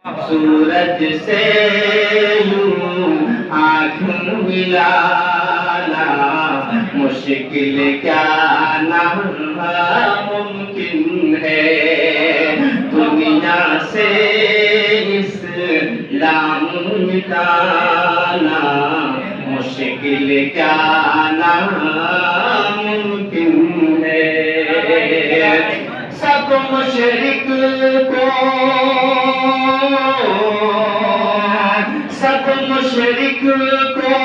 सूरज से यूं आँख मिलाना मुश्किल क्या नामुमकिन है। दुनिया से इस्लाम मिटाना मुश्किल क्या नामुमकिन है। सब मुशरिक को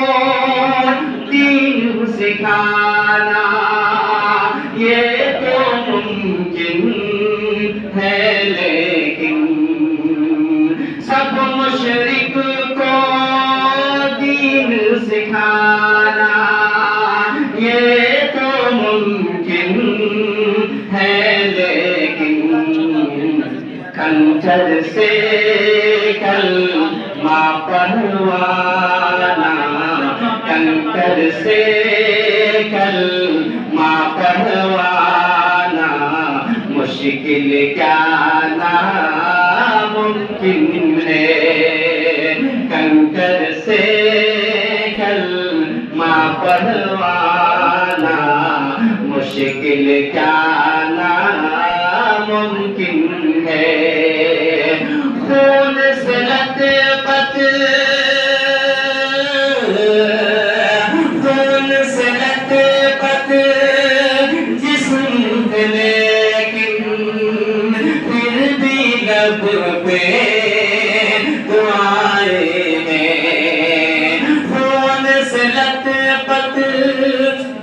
दीन सिखाना ये तो मुमकिन है, लेकिन सब मुशरिक को दीन सिखाना ये तो मुमकिन है, लेकिन खंजर से कलमा पढ़वाना, कंकर से कलमा पढ़वाना मुश्किल क्या नामुमकिन है। कंकर से कलमा पढ़वाना मुश्किल क्या नामुमकिन है। खून से लथपथ जिस्म है, लेकिन फिर भी लब पे दुआएं हैं। खून से लथपथ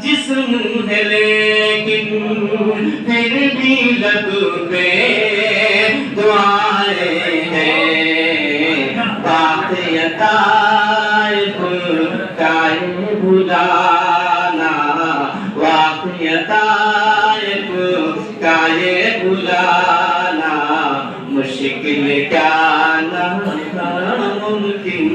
जिस्म है, लेकिन फिर भी लब पे दुआएं हैं। वाक़ियताए भुलाना, वाक़ियताए भुलाना मुश्किल क्या नामुमकिन